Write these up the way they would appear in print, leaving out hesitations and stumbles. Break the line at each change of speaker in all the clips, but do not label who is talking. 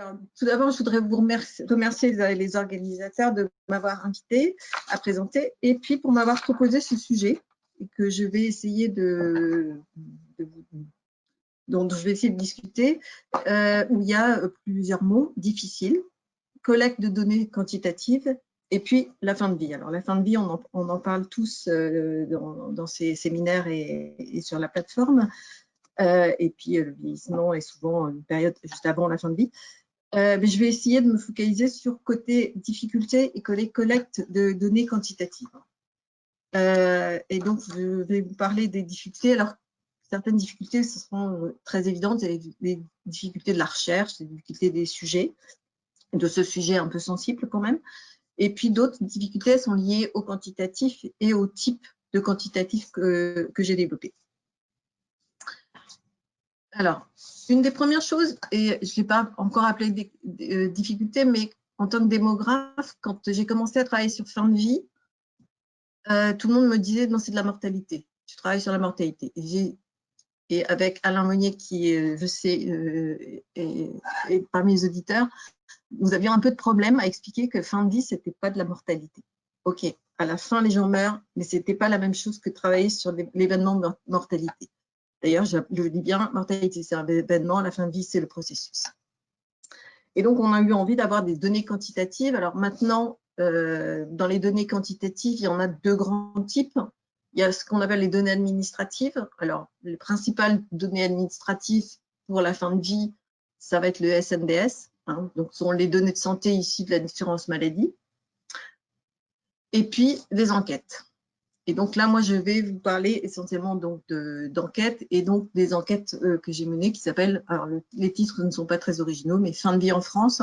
Alors, tout d'abord, je voudrais vous remercier les organisateurs de m'avoir invité à présenter et puis pour m'avoir proposé ce sujet et que je vais essayer dont je vais essayer de discuter, où il y a plusieurs mots difficiles, collecte de données quantitatives et puis la fin de vie. Alors, la fin de vie, on en parle tous dans ces séminaires et sur la plateforme. Et puis, le vieillissement est souvent une période juste avant la fin de vie. Mais je vais essayer de me focaliser sur côté difficulté et côté collecte de données quantitatives. Et donc, je vais vous parler des difficultés. Alors, certaines difficultés, ce seront très évidentes. Il y a les difficultés de la recherche, les difficultés des sujets, de ce sujet un peu sensible quand même. Et puis, d'autres difficultés sont liées au quantitatif et au type de quantitatif que j'ai développé. Alors, une des premières choses, et je ne l'ai pas encore appelé des difficultés, mais en tant que démographe, quand j'ai commencé à travailler sur fin de vie, tout le monde me disait non, c'est de la mortalité. Tu travailles sur la mortalité. Et avec Alain Monnier, qui, je sais, est parmi les auditeurs, nous avions un peu de problème à expliquer que fin de vie, ce n'était pas de la mortalité. OK, à la fin, les gens meurent, mais ce n'était pas la même chose que travailler sur l'événement de mortalité. D'ailleurs, je le dis bien, mortalité, c'est un événement, la fin de vie, c'est le processus. Et donc, on a eu envie d'avoir des données quantitatives. Alors maintenant, dans les données quantitatives, il y en a deux grands types. Il y a ce qu'on appelle les données administratives. Alors, les principales données administratives pour la fin de vie, ça va être le SNDS. Hein, donc, ce sont les données de santé issues de l'assurance maladie. Et puis, les enquêtes. Et donc là, moi, je vais vous parler essentiellement d'enquêtes et donc des enquêtes que j'ai menées qui s'appellent, alors les titres ne sont pas très originaux, mais Fin de vie en France,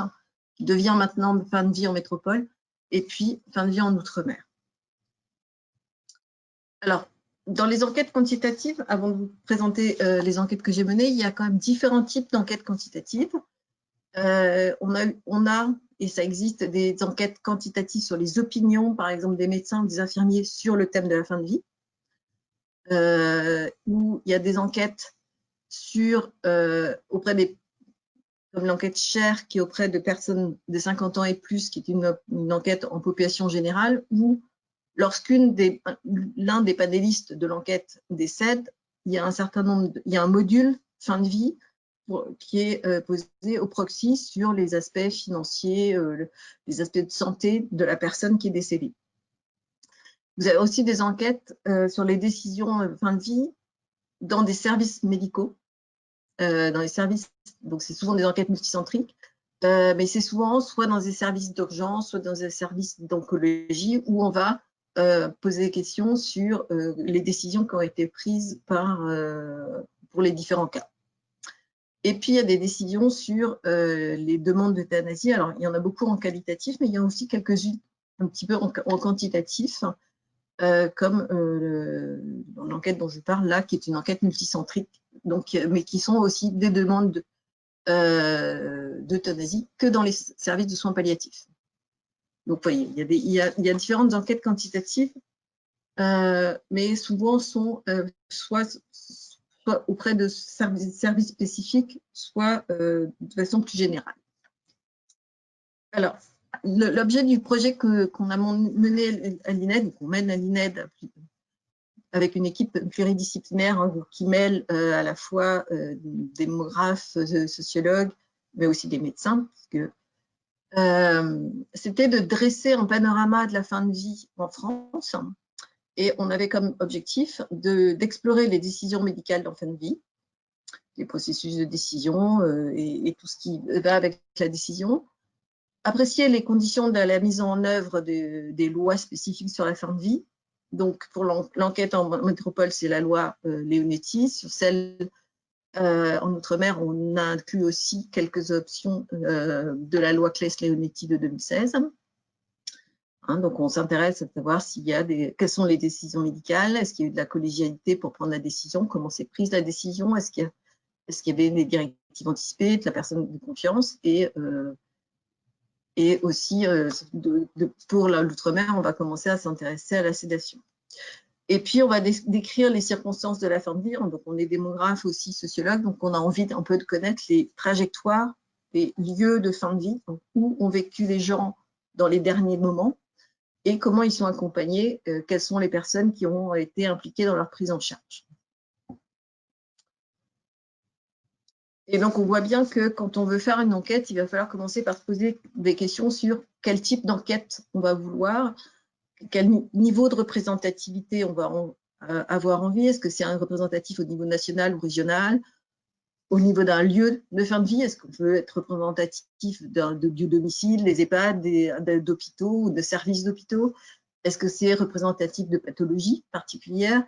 qui devient maintenant Fin de vie en métropole, et puis Fin de vie en Outre-mer. Alors, dans les enquêtes quantitatives, avant de vous présenter les enquêtes que j'ai menées, il y a quand même différents types d'enquêtes quantitatives. On a, et ça existe, des enquêtes quantitatives sur les opinions, par exemple des médecins ou des infirmiers sur le thème de la fin de vie, où il y a des enquêtes sur, auprès des, comme l'enquête Cher, qui est auprès de personnes de 50 ans et plus, qui est une enquête en population générale, où l'un des panélistes de l'enquête décède, il y a il y a un module fin de vie qui est posé au proxy sur les aspects financiers, les aspects de santé de la personne qui est décédée. Vous avez aussi des enquêtes sur les décisions fin de vie dans des services médicaux, dans les services, donc c'est souvent des enquêtes multicentriques, mais c'est souvent soit dans des services d'urgence, soit dans des services d'oncologie où on va poser des questions sur les décisions qui ont été prises pour les différents cas. Et puis, il y a des décisions sur les demandes d'euthanasie. Alors, il y en a beaucoup en qualitatif, mais il y en a aussi quelques-unes un petit peu en quantitatif, comme dans l'enquête dont je parle là, qui est une enquête multicentrique, donc, mais qui sont aussi des demandes d'euthanasie que dans les services de soins palliatifs. Donc, vous voyez, il y a différentes enquêtes quantitatives, mais souvent sont soit auprès de services spécifiques, soit de façon plus générale. Alors, l'objet du projet qu'on a mené à l'INED, qu'on mène à l'INED avec une équipe pluridisciplinaire hein, qui mêle à la fois démographes, sociologues, mais aussi des médecins, c'était de dresser un panorama de la fin de vie en France. Et on avait comme objectif d'explorer les décisions médicales en fin de vie, les processus de décision et tout ce qui va avec la décision, apprécier les conditions de la mise en œuvre des lois spécifiques sur la fin de vie. Donc, pour l'enquête en métropole, c'est la loi Leonetti. Sur celle en Outre-mer, on a inclus aussi quelques options de la loi Claes-Leonetti de 2016. Hein, donc, on s'intéresse à savoir quelles sont les décisions médicales, est-ce qu'il y a eu de la collégialité pour prendre la décision, comment s'est prise la décision, est-ce qu'il y avait des directives anticipées de la personne de confiance et aussi, pour l'outre-mer, on va commencer à s'intéresser à la sédation. Et puis, on va décrire les circonstances de la fin de vie. Donc, on est démographe aussi, sociologue, donc on a envie un peu de connaître les trajectoires des lieux de fin de vie, donc où ont vécu les gens dans les derniers moments et comment ils sont accompagnés, quelles sont les personnes qui ont été impliquées dans leur prise en charge. Et donc, on voit bien que quand on veut faire une enquête, il va falloir commencer par se poser des questions sur quel type d'enquête on va vouloir, quel niveau de représentativité on va avoir envie. Est-ce que c'est un représentatif au niveau national ou régional? Au niveau d'un lieu de fin de vie, est-ce qu'on veut être représentatif du domicile, des EHPAD, d'hôpitaux ou de services d'hôpitaux? Est-ce que c'est représentatif de pathologies particulières,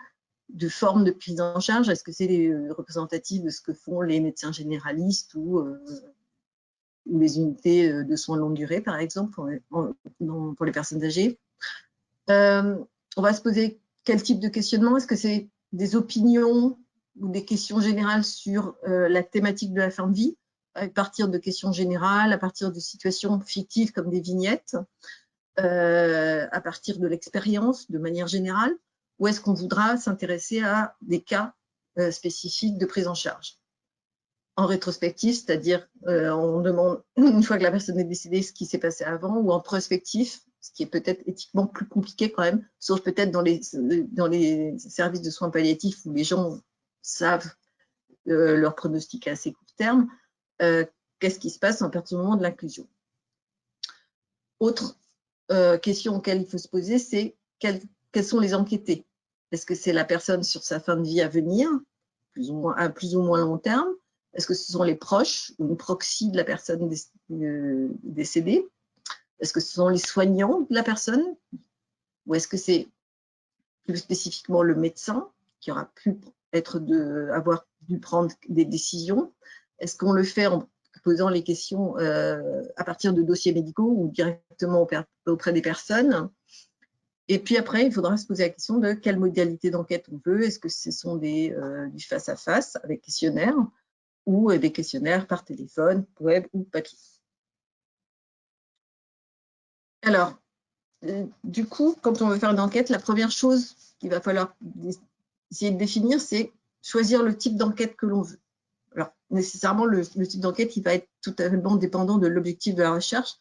de formes de prise en charge? Est-ce que c'est représentatif de ce que font les médecins généralistes ou les unités de soins de longue durée, par exemple, pour les personnes âgées? On va se poser quel type de questionnement? Est-ce que c'est des opinions ou des questions générales sur la thématique de la fin de vie, à partir de questions générales, à partir de situations fictives comme des vignettes, à partir de l'expérience de manière générale, ou est-ce qu'on voudra s'intéresser à des cas spécifiques de prise en charge? En rétrospectif, c'est-à-dire on demande, une fois que la personne est décédée, ce qui s'est passé avant, ou en prospectif, ce qui est peut-être éthiquement plus compliqué quand même, sauf peut-être dans les services de soins palliatifs où les gens savent leur pronostic à assez court terme, qu'est-ce qui se passe à partir du moment de l'inclusion? Autre question auxquelles il faut se poser, c'est quels sont les enquêtés? Est-ce que c'est la personne sur sa fin de vie à venir, à plus ou moins long terme? Est-ce que ce sont les proches ou une proxy de la personne décédée? Est-ce que ce sont les soignants de la personne? Ou est-ce que c'est plus spécifiquement le médecin qui aura pu avoir dû prendre des décisions? Est-ce qu'on le fait en posant les questions à partir de dossiers médicaux ou directement auprès des personnes? Et puis après, il faudra se poser la question de quelle modalité d'enquête on veut. Est-ce que ce sont du face-à-face avec questionnaire ou des questionnaires par téléphone, web ou papier? Alors, du coup, quand on veut faire une enquête, la première chose qu'il va falloir essayer de définir, c'est choisir le type d'enquête que l'on veut. Alors, nécessairement, le type d'enquête, il va être totalement dépendant de l'objectif de la recherche.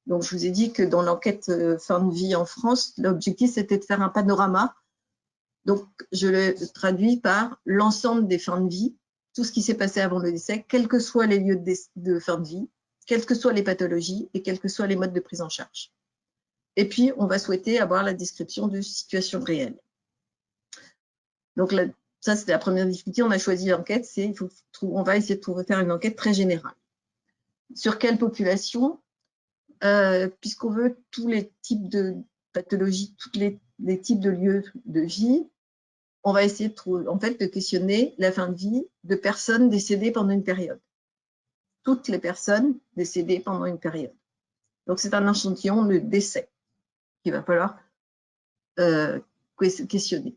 Donc, je vous ai dit que dans l'enquête fin de vie en France, l'objectif, c'était de faire un panorama. Donc, je le traduis par l'ensemble des fins de vie, tout ce qui s'est passé avant le décès, quels que soient les lieux de fin de vie, quelles que soient les pathologies et quels que soient les modes de prise en charge. Et puis, on va souhaiter avoir la description de situations réelles. Donc, là, ça, c'était la première difficulté. On a choisi l'enquête, on va essayer de faire une enquête très générale. Sur quelle population? Puisqu'on veut tous les types de pathologies, tous les types de lieux de vie, on va essayer de questionner la fin de vie de personnes décédées pendant une période. Toutes les personnes décédées pendant une période. Donc, c'est un échantillon de décès qu'il va falloir questionner.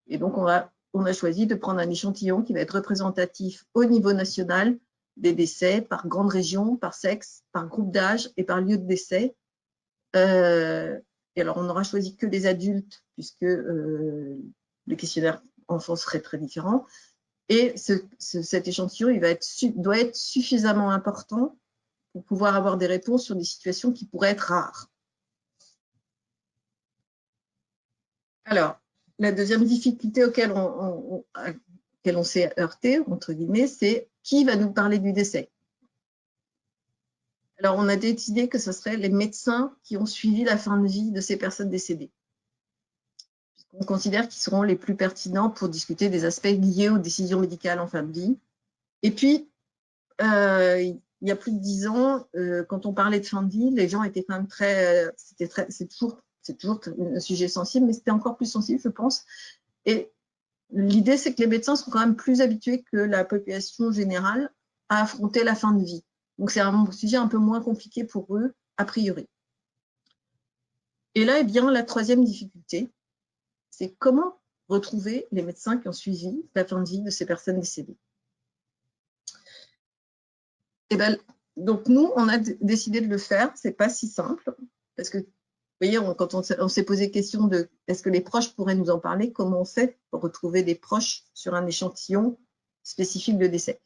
Et donc, on a choisi de prendre un échantillon qui va être représentatif au niveau national des décès par grande région, par sexe, par groupe d'âge et par lieu de décès. Et alors, on n'aura choisi que les adultes, puisque les questionnaires enfants seraient très différents. Et cet échantillon, doit être suffisamment important pour pouvoir avoir des réponses sur des situations qui pourraient être rares. Alors, la deuxième difficulté auquel on s'est heurté, entre guillemets, c'est qui va nous parler du décès? Alors, on a décidé que ce seraient les médecins qui ont suivi la fin de vie de ces personnes décédées. On considère qu'ils seront les plus pertinents pour discuter des aspects liés aux décisions médicales en fin de vie. Et puis, il y a plus de 10 ans, quand on parlait de fin de vie, les gens étaient quand même c'est toujours un sujet sensible, mais c'était encore plus sensible, je pense. Et l'idée, c'est que les médecins sont quand même plus habitués que la population générale à affronter la fin de vie. Donc, c'est un sujet un peu moins compliqué pour eux, a priori. Et là, eh bien, la troisième difficulté, c'est comment retrouver les médecins qui ont suivi la fin de vie de ces personnes décédées. Et ben, donc, nous, on a décidé de le faire. Ce n'est pas si simple, parce que, vous voyez, quand on s'est posé question de est-ce que les proches pourraient nous en parler, comment on fait pour retrouver des proches sur un échantillon spécifique de décès?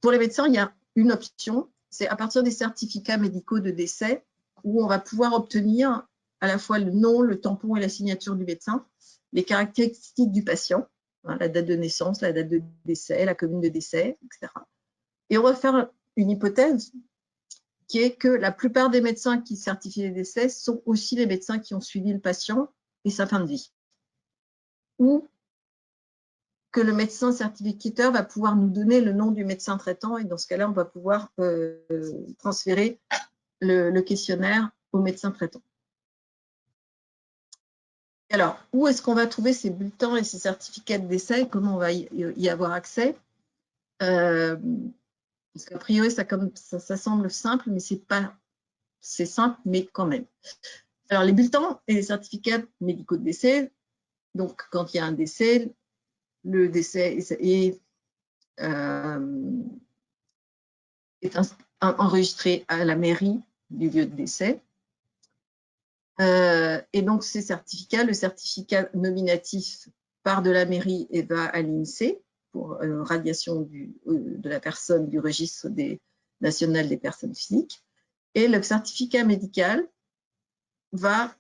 Pour les médecins, il y a une option, c'est à partir des certificats médicaux de décès où on va pouvoir obtenir à la fois le nom, le tampon et la signature du médecin, les caractéristiques du patient, hein, la date de naissance, la date de décès, la commune de décès, etc. Et on va faire une hypothèse qui est que la plupart des médecins qui certifient les décès sont aussi les médecins qui ont suivi le patient et sa fin de vie. Ou que le médecin certificateur va pouvoir nous donner le nom du médecin traitant et dans ce cas-là, on va pouvoir transférer le questionnaire au médecin traitant. Alors, où est-ce qu'on va trouver ces bulletins et ces certificats de décès? Comment on va y avoir accès? Parce qu'a priori, ça semble simple, mais c'est simple, mais quand même. Alors, les bulletins et les certificats médicaux de décès, donc quand il y a un décès, le décès est enregistré à la mairie du lieu de décès. Et donc, ces certificats, le certificat nominatif part de la mairie et va à l'INSEE pour radiation de la personne du registre national des personnes physiques. Et le certificat médical va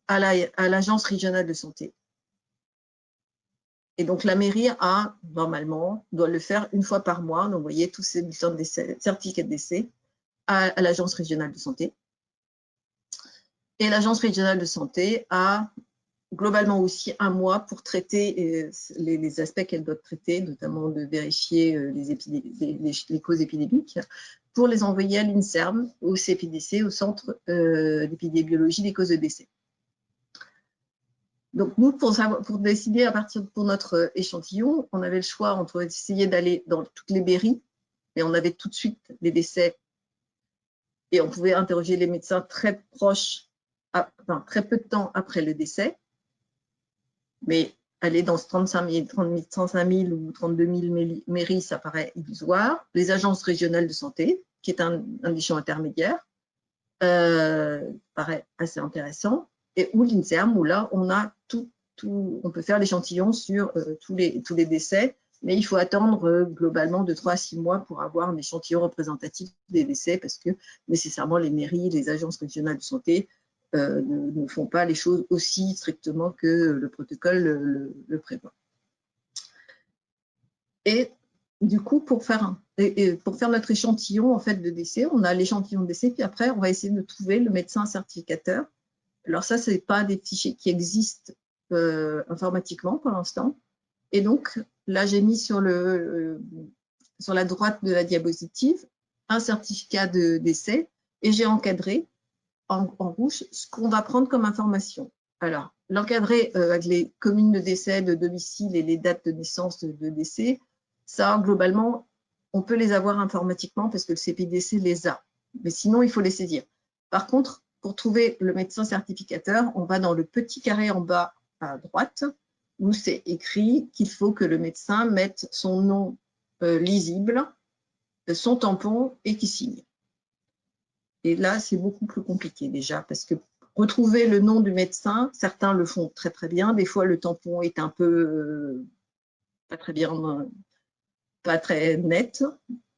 à l'agence régionale de santé. Et donc, la mairie normalement, doit le faire une fois par mois, d'envoyer tous ces bulletins de décès, certificats de décès à l'agence régionale de santé. Et l'agence régionale de santé a globalement aussi un mois pour traiter les aspects qu'elle doit traiter, notamment de vérifier les causes épidémiques, pour les envoyer à l'INSERM, au CPDC, au Centre d'épidémiologie des causes de décès. Donc nous, pour décider pour notre échantillon, on avait le choix entre essayer d'aller dans toutes les mairies, mais on avait tout de suite les décès, et on pouvait interroger les médecins très proches, très peu de temps après le décès, mais aller dans 35 000 ou 32 000 mairies, ça paraît illusoire. Les agences régionales de santé, qui est un échelon intermédiaire, paraît assez intéressant. Et ou l'INSERM, où là, on peut faire l'échantillon sur tous les décès, mais il faut attendre globalement de 3 à 6 mois pour avoir un échantillon représentatif des décès, parce que nécessairement les mairies, les agences régionales de santé ne font pas les choses aussi strictement que le protocole le prévoit. Et du coup, pour faire notre échantillon en fait, de décès, on a l'échantillon de décès, puis après, on va essayer de trouver le médecin certificateur. Alors ça, ce n'est pas des fichiers qui existent informatiquement pour l'instant. Et donc, là, j'ai mis sur la droite de la diapositive un certificat de décès et j'ai encadré en rouge ce qu'on va prendre comme information. Alors, l'encadré avec les communes de décès, de domicile et les dates de naissance de décès, ça, globalement, on peut les avoir informatiquement parce que le CPDC les a. Mais sinon, il faut les saisir. Par contre, pour trouver le médecin certificateur, on va dans le petit carré en bas à droite où c'est écrit qu'il faut que le médecin mette son nom lisible, son tampon et qu'il signe. Et là, c'est beaucoup plus compliqué déjà, parce que retrouver le nom du médecin, certains le font très très bien, des fois le tampon est un peu pas très bien, pas très net,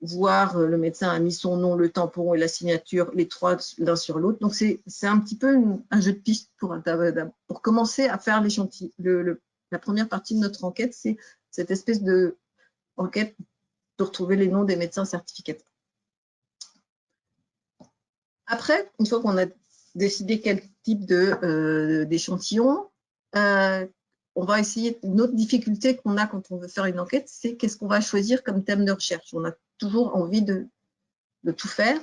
voire le médecin a mis son nom, le tampon et la signature, les trois l'un sur l'autre. Donc c'est un petit peu un jeu de piste pour commencer à faire l'échantillon. La première partie de notre enquête, c'est cette espèce de enquête de retrouver les noms des médecins certificateurs. Après, une fois qu'on a décidé quel type d'échantillon, on va essayer. Une autre difficulté qu'on a quand on veut faire une enquête, c'est qu'est-ce qu'on va choisir comme thème de recherche. On a toujours envie de tout faire.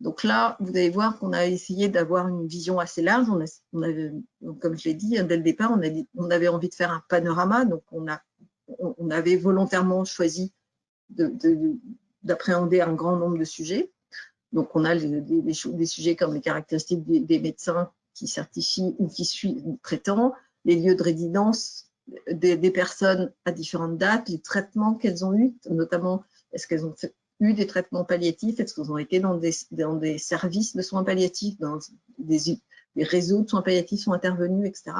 Donc là, vous allez voir qu'on a essayé d'avoir une vision assez large. Comme je l'ai dit dès le départ, on avait envie de faire un panorama. Donc on avait volontairement choisi d'appréhender un grand nombre de sujets. Donc, on a des sujets comme les caractéristiques des médecins qui certifient ou qui suivent traitant, les lieux de résidence des personnes à différentes dates, les traitements qu'elles ont eus, notamment est-ce qu'elles ont eu des traitements palliatifs, est-ce qu'elles ont été dans des services de soins palliatifs, dans des réseaux de soins palliatifs sont intervenus, etc.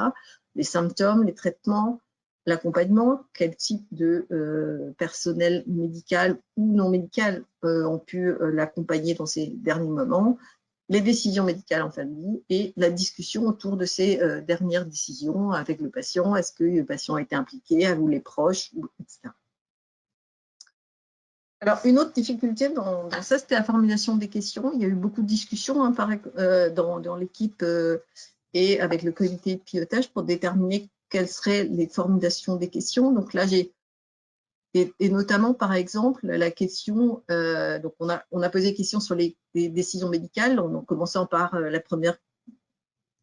Les symptômes, les traitements, l'accompagnement, quel type de personnel médical ou non médical ont pu l'accompagner dans ces derniers moments, les décisions médicales en famille et la discussion autour de ces dernières décisions avec le patient. Est-ce que le patient a été impliqué, ou les proches, etc. Alors, une autre difficulté dans ça, c'était la formulation des questions. Il y a eu beaucoup de discussions hein, dans l'équipe et avec le comité de pilotage pour déterminer quelles seraient les formulations des questions. Donc là, et notamment, par exemple, la question, donc on a posé des questions sur les décisions médicales, en commençant par la première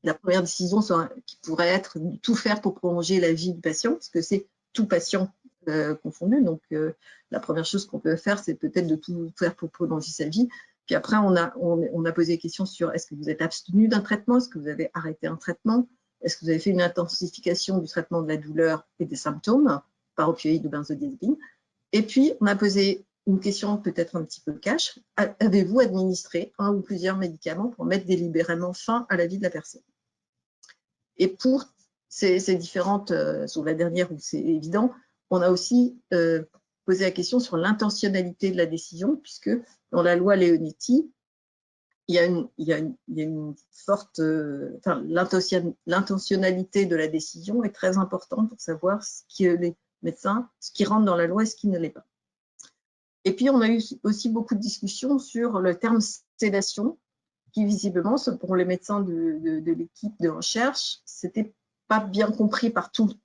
décision qui pourrait être de tout faire pour prolonger la vie du patient, parce que c'est tout patient confondu. Donc, la première chose qu'on peut faire, c'est peut-être de tout faire pour prolonger sa vie. Puis après, on a posé des questions sur est-ce que vous êtes abstenu d'un traitement, est-ce que vous avez arrêté un traitement, est-ce que vous avez fait une intensification du traitement de la douleur et des symptômes par opioïdes ou benzodiazépine. Et puis, on a posé une question peut-être un petit peu cash. Avez-vous administré un ou plusieurs médicaments pour mettre délibérément fin à la vie de la personne? Et pour ces différentes, sur la dernière où c'est évident, on a aussi posé la question sur l'intentionnalité de la décision, puisque dans la loi Leonetti, il y a une forte, l'intentionnalité de la décision est très importante pour savoir ce qui les médecins, ce qui rentre dans la loi et ce qui ne l'est pas. Et puis, on a eu aussi beaucoup de discussions sur le terme sédation, qui visiblement, pour les médecins de l'équipe de recherche, c'était pas bien compris par tous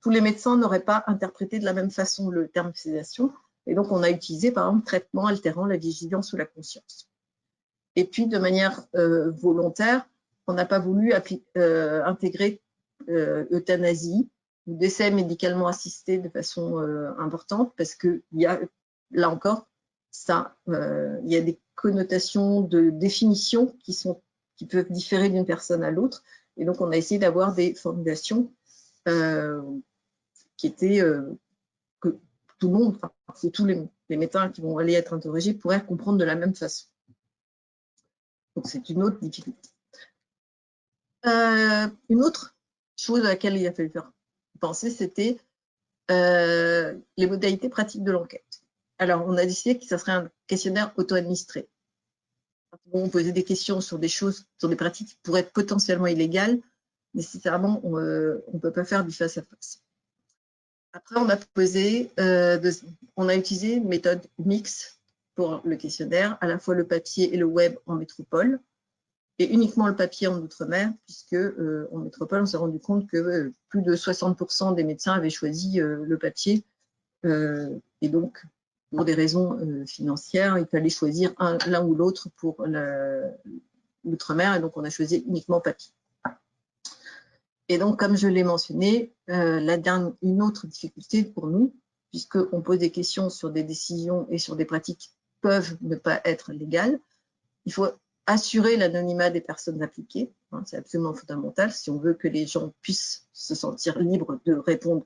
les médecins n'auraient pas interprété de la même façon le terme sédation. Et donc, on a utilisé, par exemple, traitement altérant la vigilance ou la conscience. Et puis, de manière volontaire, on n'a pas voulu intégrer euthanasie ou décès médicalement assisté de façon importante, parce qu'il y a, là encore, il y a des connotations de définition qui peuvent différer d'une personne à l'autre. Et donc, on a essayé d'avoir des formulations qui étaient que tout le monde, que tous les médecins qui vont aller être interrogés pourraient comprendre de la même façon. Donc, c'est une autre difficulté. Une autre chose à laquelle il a fallu faire penser, c'était les modalités pratiques de l'enquête. Alors, on a décidé que ça serait un questionnaire auto-administré. On posait des questions sur des choses, sur des pratiques qui pourraient être potentiellement illégales. Nécessairement, on ne peut pas faire du face-à-face. Après, on a utilisé une méthode mixte pour le questionnaire, à la fois le papier et le web en métropole, et uniquement le papier en Outre-mer, puisque en métropole, on s'est rendu compte que plus de 60% des médecins avaient choisi le papier. Et donc, pour des raisons financières, il fallait choisir l'un ou l'autre pour l'Outre-mer, et donc on a choisi uniquement papier. Et donc, comme je l'ai mentionné, une autre difficulté pour nous, puisqu'on pose des questions sur des décisions et sur des pratiques qui peuvent ne pas être légales, il faut assurer l'anonymat des personnes impliquées. Hein, c'est absolument fondamental si on veut que les gens puissent se sentir libres de répondre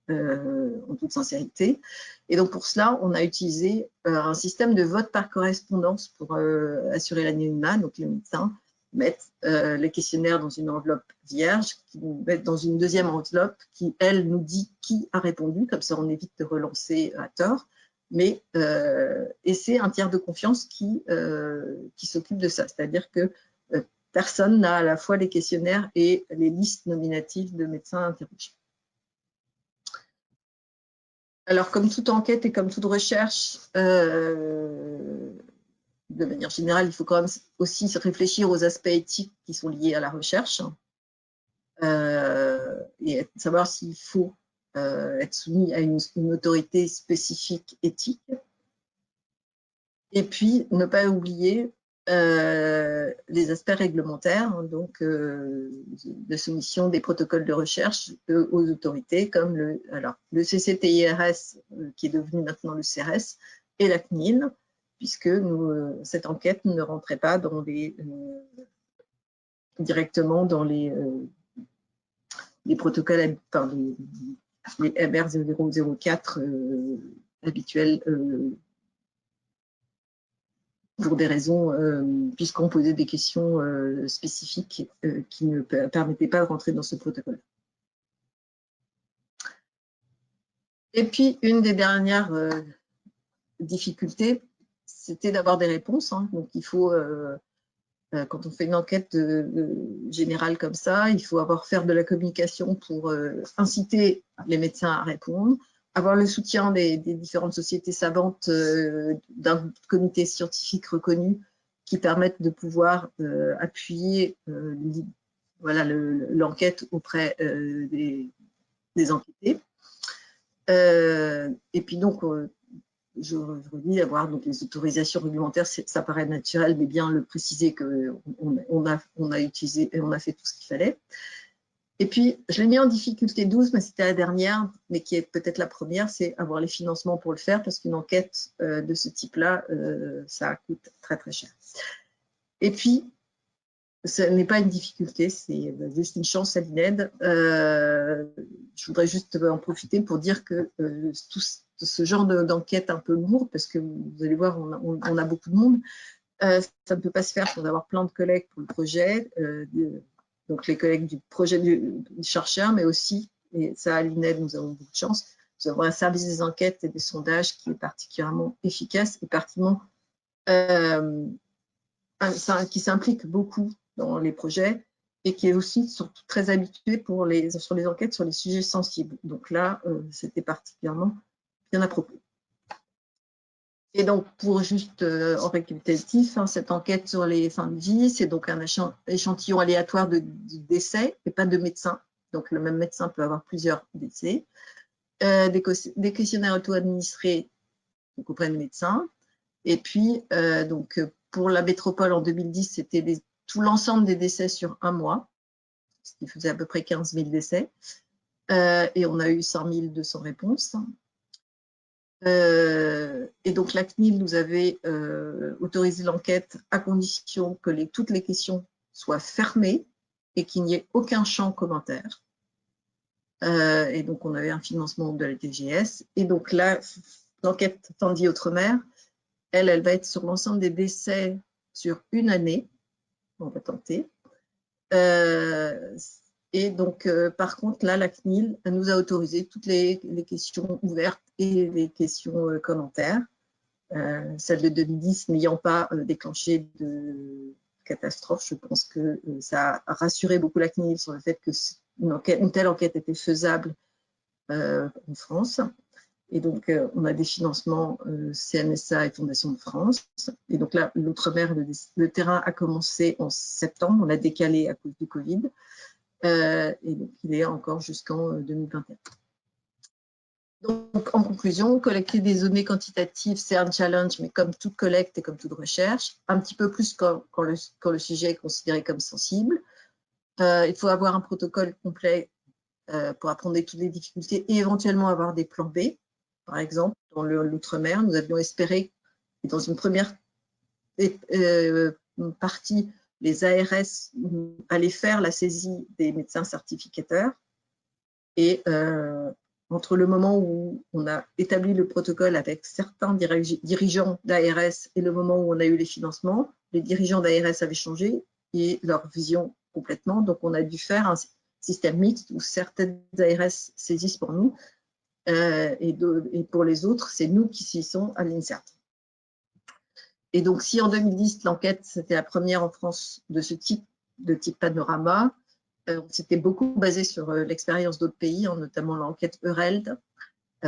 en toute sincérité. Et donc, pour cela, on a utilisé un système de vote par correspondance pour assurer l'anonymat. Donc, les médecins mettent les questionnaires dans une enveloppe vierge, qui nous mettent dans une deuxième enveloppe qui, elle, nous dit qui a répondu. Comme ça, on évite de relancer à tort. Et c'est un tiers de confiance qui s'occupe de ça. C'est-à-dire que personne n'a à la fois les questionnaires et les listes nominatives de médecins interrogés. Alors, comme toute enquête et comme toute recherche, de manière générale, il faut quand même aussi réfléchir aux aspects éthiques qui sont liés à la recherche et savoir s'il faut être soumis à une autorité spécifique éthique. Et puis, ne pas oublier les aspects réglementaires, hein, donc de soumission des protocoles de recherche aux autorités, comme le CCTIRS, qui est devenu maintenant le CRS, et la CNIL, puisque cette enquête ne rentrait pas directement dans les protocoles, les MR004 habituels, pour des raisons, puisqu'on posait des questions spécifiques qui ne permettaient pas de rentrer dans ce protocole. Et puis, une des dernières difficultés, c'était d'avoir des réponses. Hein. Donc, il faut, quand on fait une enquête générale comme ça, il faut faire de la communication pour inciter les médecins à répondre, avoir le soutien des différentes sociétés savantes, d'un comité scientifique reconnu qui permettent de pouvoir appuyer voilà, l'enquête auprès des enquêtés. Et puis donc, je redis, avoir donc les autorisations réglementaires, ça paraît naturel, mais bien le préciser qu'on a utilisé et on a fait tout ce qu'il fallait. Et puis, je l'ai mis en difficulté 12, mais c'était la dernière, mais qui est peut-être la première, c'est avoir les financements pour le faire, parce qu'une enquête de ce type-là, ça coûte très, très cher. Et puis, ce n'est pas une difficulté, c'est juste une chance à l'INED. Je voudrais juste en profiter pour dire que tout ce genre d'enquête un peu lourde, parce que vous allez voir, on a beaucoup de monde, ça ne peut pas se faire sans avoir plein de collègues pour le projet, donc les collègues du projet du chercheur, mais aussi, et ça à l'INED, nous avons beaucoup de chance, nous avons un service des enquêtes et des sondages qui est particulièrement efficace et qui s'implique beaucoup dans les projets et qui est aussi surtout très habitué sur les enquêtes sur les sujets sensibles. Donc là, c'était particulièrement bien à propos. Et donc, pour juste en récapitulatif, hein, cette enquête sur les fins de vie, c'est donc un échantillon aléatoire de décès et pas de médecins. Donc, le même médecin peut avoir plusieurs décès. Des questionnaires auto-administrés auprès de médecins. Et puis, donc, pour la métropole en 2010, c'était tout l'ensemble des décès sur un mois, ce qui faisait à peu près 15 000 décès. Et on a eu 5 200 réponses. Et donc, la CNIL nous avait autorisé l'enquête à condition que toutes les questions soient fermées et qu'il n'y ait aucun champ commentaire. Et donc, on avait un financement de la TGS. Et donc là, l'enquête Tandis Outre-mer, elle va être sur l'ensemble des décès sur une année. On va tenter. Et donc, par contre, là, la CNIL nous a autorisé toutes les questions ouvertes et les questions commentaires. Celle de 2010 n'ayant pas déclenché de catastrophe, je pense que ça a rassuré beaucoup la CNIL sur le fait qu'une telle enquête était faisable en France. Et donc, on a des financements CNSA et Fondation de France. Et donc là, l'Outre-mer, le terrain a commencé en septembre. On l'a décalé à cause du Covid. Et donc, il est encore jusqu'en 2021. Donc, en conclusion, collecter des données quantitatives, c'est un challenge, mais comme toute collecte et comme toute recherche, un petit peu plus quand le sujet est considéré comme sensible. Il faut avoir un protocole complet pour apprendre toutes les difficultés et éventuellement avoir des plans B. Par exemple, dans l'Outre-mer, nous avions espéré, et dans une première partie, les ARS allaient faire la saisie des médecins certificateurs. Et entre le moment où on a établi le protocole avec certains dirigeants d'ARS et le moment où on a eu les financements, les dirigeants d'ARS avaient changé et leur vision complètement. Donc, on a dû faire un système mixte où certaines ARS saisissent pour nous et pour les autres, c'est nous qui s'y sont à l'INSERT. Et donc, si en 2010, l'enquête, c'était la première en France de ce type, de type panorama, on s'était beaucoup basé sur l'expérience d'autres pays, hein, notamment l'enquête Eureld,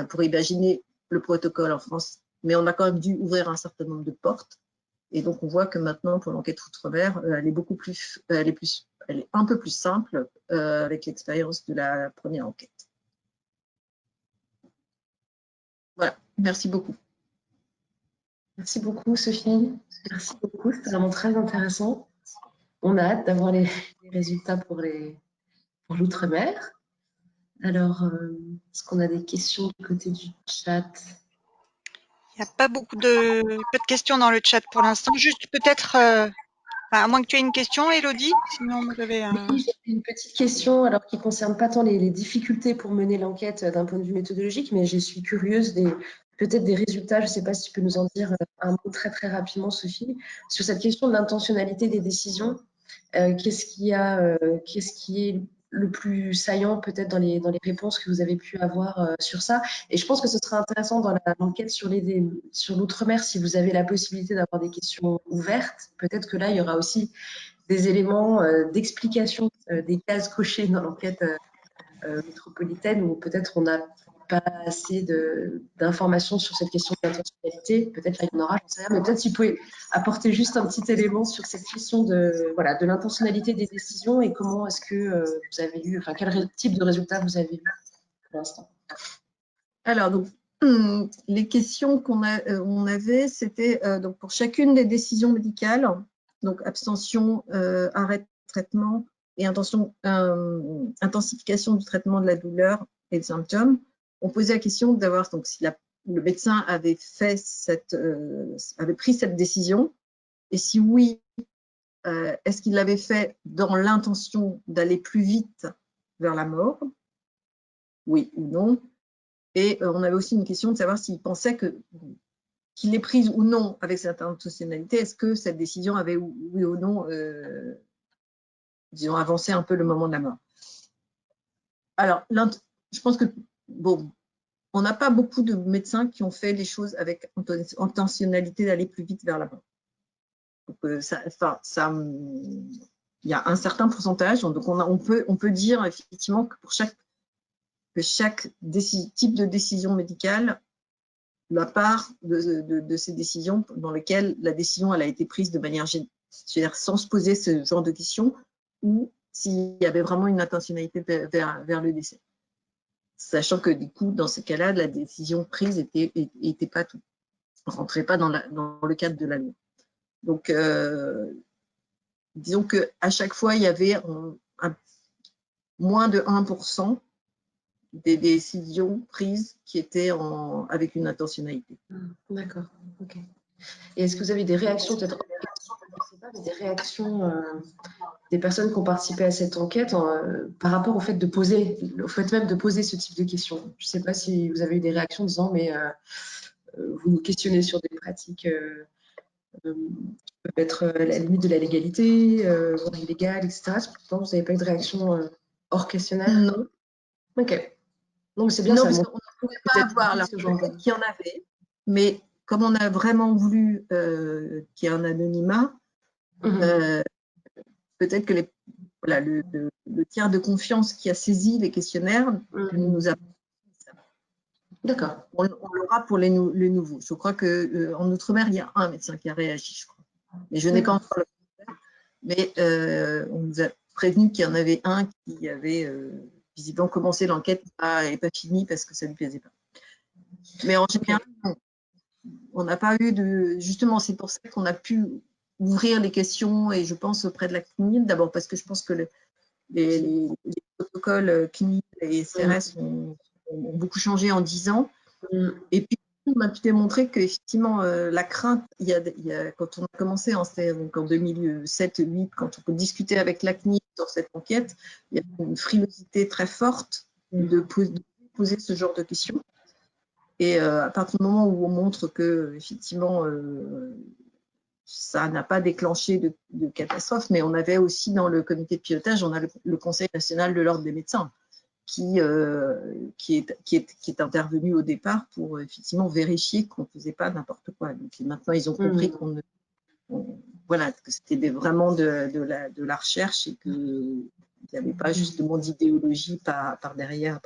pour imaginer le protocole en France. Mais on a quand même dû ouvrir un certain nombre de portes. Et donc, on voit que maintenant, pour l'enquête Outre-mer, elle est un peu plus simple avec l'expérience de la première enquête. Voilà, merci beaucoup.
Merci beaucoup, Sophie. Merci beaucoup, c'est vraiment très intéressant. On a hâte d'avoir les résultats pour l'Outre-mer. Alors, est-ce qu'on a des questions du côté du chat?
Il n'y a pas beaucoup de questions dans le chat pour l'instant. Juste peut-être, à moins que tu aies une question, Élodie, sinon vous avez un...
Oui, j'ai une petite question alors qui ne concerne pas tant les difficultés pour mener l'enquête d'un point de vue méthodologique, mais je suis curieuse peut-être des résultats. Je ne sais pas si tu peux nous en dire un mot très très rapidement, Sophie, sur cette question de l'intentionnalité des décisions. Qu'est-ce qui est le plus saillant peut-être dans les réponses que vous avez pu avoir sur ça. Et je pense que ce serait intéressant dans l'enquête sur l'outre-mer, si vous avez la possibilité d'avoir des questions ouvertes, peut-être que là, il y aura aussi des éléments d'explication des cases cochées dans l'enquête métropolitaine où peut-être on n'a pas assez d'informations sur cette question de l'intentionnalité. Peut-être là, il y en aura, j'en sais rien, mais peut-être si vous pouvez apporter juste un petit élément sur cette question de l'intentionnalité des décisions et comment est-ce que vous avez eu, enfin, quel type de résultat vous avez eu pour l'instant.
Alors, donc, les questions qu'on avait, c'était donc pour chacune des décisions médicales, donc abstention, arrêt de traitement et intensification du traitement de la douleur et des symptômes, on posait la question d'avoir, donc si le médecin avait pris cette décision, et si oui, est-ce qu'il l'avait fait dans l'intention d'aller plus vite vers la mort, oui ou non. Et on avait aussi une question de savoir s'il pensait qu'il l'ait prise ou non avec cette intentionnalité, est-ce que cette décision avait oui ou non, disons, avancé un peu le moment de la mort. Alors, je pense que, bon, on n'a pas beaucoup de médecins qui ont fait les choses avec intentionnalité d'aller plus vite vers la mort. Donc, il y a un certain pourcentage, donc on peut dire effectivement que pour chaque type de décision médicale, la part de ces décisions dans lesquelles la décision elle a été prise de manière sans se poser ce genre de questions, ou s'il y avait vraiment une intentionnalité vers le décès. Sachant que du coup, dans ce cas-là, la décision prise rentrait pas dans le cadre de la loi. Donc, disons qu'à chaque fois, il y avait moins de 1% des décisions prises qui étaient avec une intentionnalité.
D'accord, ok. Et est-ce que vous avez des réactions, peut-être, des réactions des personnes qui ont participé à cette enquête par rapport au fait même de poser ce type de questions? Je ne sais pas si vous avez eu des réactions en disant, mais vous nous questionnez sur des pratiques qui peuvent être à la limite de la légalité, voire illégales, etc. Pourtant, vous n'avez pas eu de réaction hors questionnaire?
Non.
Ok. Non, mais c'est bien,
non,
ça
parce qu'on ne pouvait pas avoir
ce genre de...
qu'il y en avait, mais comme on a vraiment voulu qu'il y ait un anonymat, peut-être que le tiers de confiance qui a saisi les questionnaires nous a...
D'accord.
On l'aura pour les nouveaux. Je crois qu'en Outre-mer, il y a un médecin qui a réagi, je crois. Mais je n'ai pas encore le commentaire. Mais on nous a prévenu qu'il y en avait un qui avait visiblement commencé l'enquête et pas fini parce que ça ne lui plaisait pas. Mais en général, on n'a pas eu de... Justement, c'est pour ça qu'on a pu ouvrir les questions, et je pense auprès de la CNIL, d'abord parce que je pense que les protocoles CNIL et CRS ont beaucoup changé en 10 ans. Et puis, on a pu démontrer qu'effectivement, la crainte, quand on a commencé en 2007-2008, quand on discutait avec la CNIL sur cette enquête, il y a une frilosité très forte de poser ce genre de questions. Et à partir du moment où on montre que, effectivement, ça n'a pas déclenché de catastrophe, mais on avait aussi dans le comité de pilotage, on a le Conseil national de l'ordre des médecins qui est intervenu au départ pour effectivement vérifier qu'on ne faisait pas n'importe quoi. Donc maintenant, ils ont compris que c'était vraiment de la recherche et qu'il n'y avait pas justement d'idéologie par derrière.